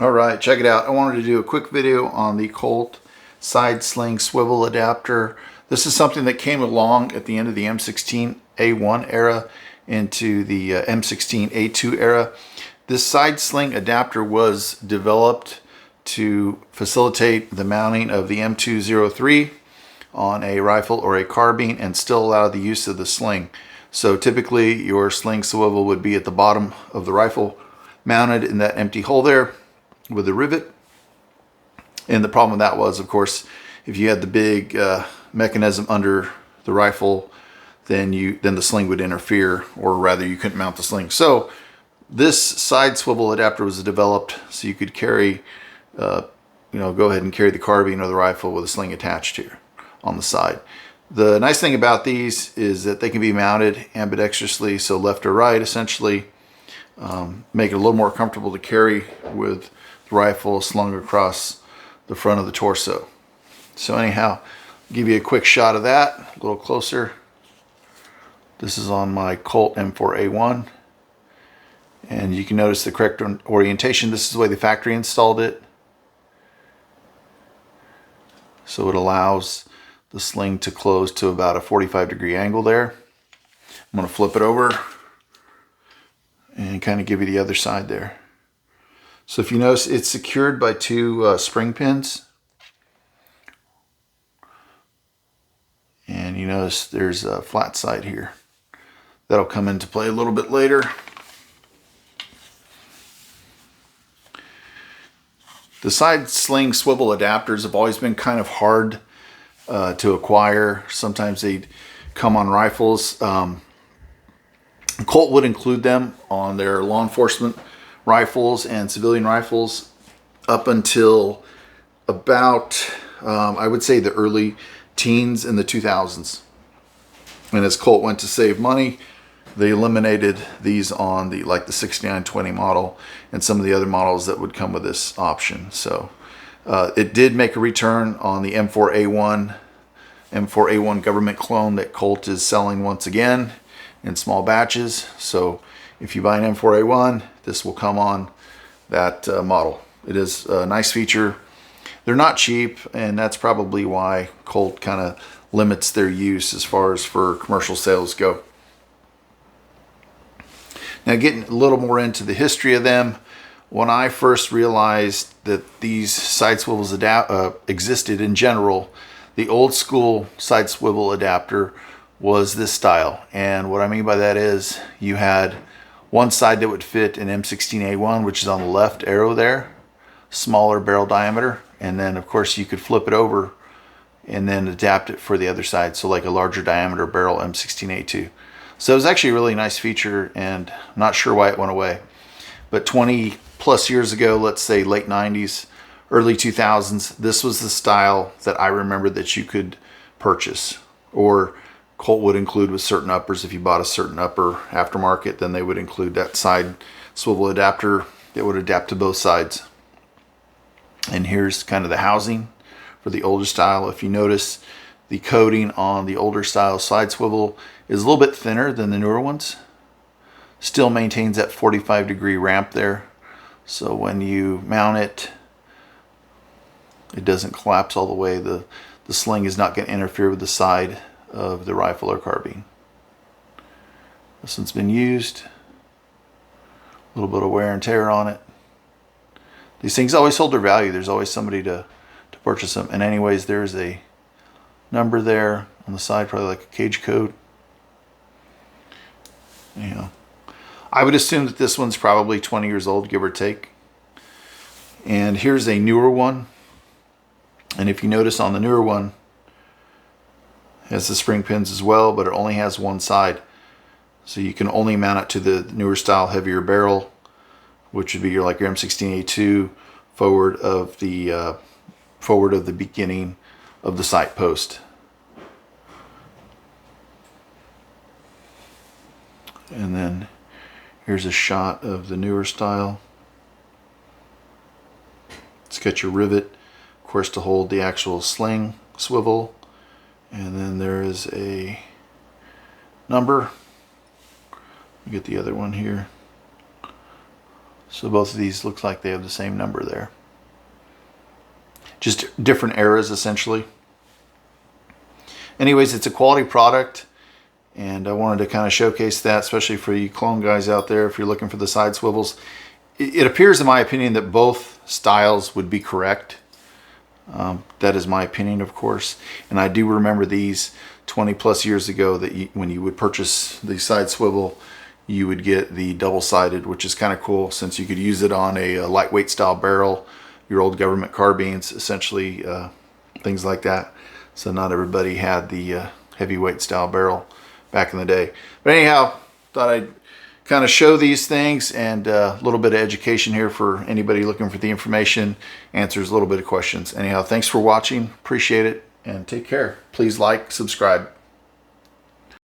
All right, check it out. I wanted to do a quick video on the Colt side sling swivel adapter. This is something that came along at the end of the M16A1 era into the M16A2 era. This side sling adapter was developed to facilitate the mounting of the M203 on a rifle or a carbine and still allow the use of the sling. So typically your sling swivel would be at the bottom of the rifle, mounted in that empty hole there with a rivet. And the problem with that was, of course, if you had the big mechanism under the rifle, then the sling would interfere, or rather you couldn't mount the sling. So this side swivel adapter was developed so you could carry, go ahead and carry the carbine or the rifle with a sling attached here on the side. The nice thing about these is that they can be mounted ambidextrously, so left or right, essentially, make it a little more comfortable to carry with the rifle slung across the front of the torso. So anyhow, I'll give you a quick shot of that, a little closer. This is on my Colt M4A1, and you can notice the correct orientation. This is the way the factory installed it. So it allows the sling to close to about a 45-degree angle there. I'm going to flip it over and kind of give you the other side there. So if you notice, it's secured by two spring pins. And you notice there's a flat side here. That'll come into play a little bit later. The side sling swivel adapters have always been kind of hard to acquire. Sometimes they'd come on rifles. Colt would include them on their law enforcement rifles and civilian rifles up until about, I would say, the early teens in the 2000s. And as Colt went to save money, they eliminated these on the 6920 model and some of the other models that would come with this option. So it did make a return on the M4A1 government clone that Colt is selling once again in small batches. So if you buy an M4A1, this will come on that model. It is a nice feature. They're not cheap, and that's probably why Colt kind of limits their use as far as for commercial sales go. Now, getting a little more into the history of them, when I first realized that these side swivels existed in general, the old school side swivel adapter was this style. And what I mean by that is you had one side that would fit an M16A1, which is on the left arrow there, smaller barrel diameter. And then, of course, you could flip it over and then adapt it for the other side. So like a larger diameter barrel M16A2. So it was actually a really nice feature, and I'm not sure why it went away. But 20 plus years ago, let's say late 90s, early 2000s, this was the style that I remember that you could purchase. Or Colt would include with certain uppers. If you bought a certain upper aftermarket, then they would include that side swivel adapter that would adapt to both sides. And here's kind of the housing for the older style. If you notice, the coating on the older style side swivel is a little bit thinner than the newer ones. Still maintains that 45-degree ramp there. So when you mount it, it doesn't collapse all the way. The sling is not going to interfere with the side of the rifle or carbine. This one's been used. A little bit of wear and tear on it. These things always hold their value. There's always somebody to purchase them. And anyways, there's a number there on the side, probably like a cage code. Anyhow, I would assume that this one's probably 20 years old, give or take. And here's a newer one. And if you notice on the newer one, it has the spring pins as well, but it only has one side. So you can only mount it to the newer style heavier barrel, which would be your M16A2 forward of the beginning of the sight post. And then here's a shot of the newer style. It's got your rivet, of course, to hold the actual sling swivel. And then there is a number. Get the other one here. So both of these looks like they have the same number there. Just different eras essentially. Anyways, it's a quality product, and I wanted to kind of showcase that, especially for you clone guys out there if you're looking for the side swivels. It appears, in my opinion, that both styles would be correct. That is my opinion, of course. And I do remember these 20 plus years ago that when you would purchase the side swivel, you would get the double-sided, which is kind of cool since you could use it on a lightweight style barrel, your old government carbines, essentially, things like that. So not everybody had the heavyweight style barrel back in the day. But anyhow, thought I'd kind of show these things, and a little bit of education here for anybody looking for the information, answers a little bit of questions. Anyhow, thanks for watching. Appreciate it, and take care. Please like, subscribe.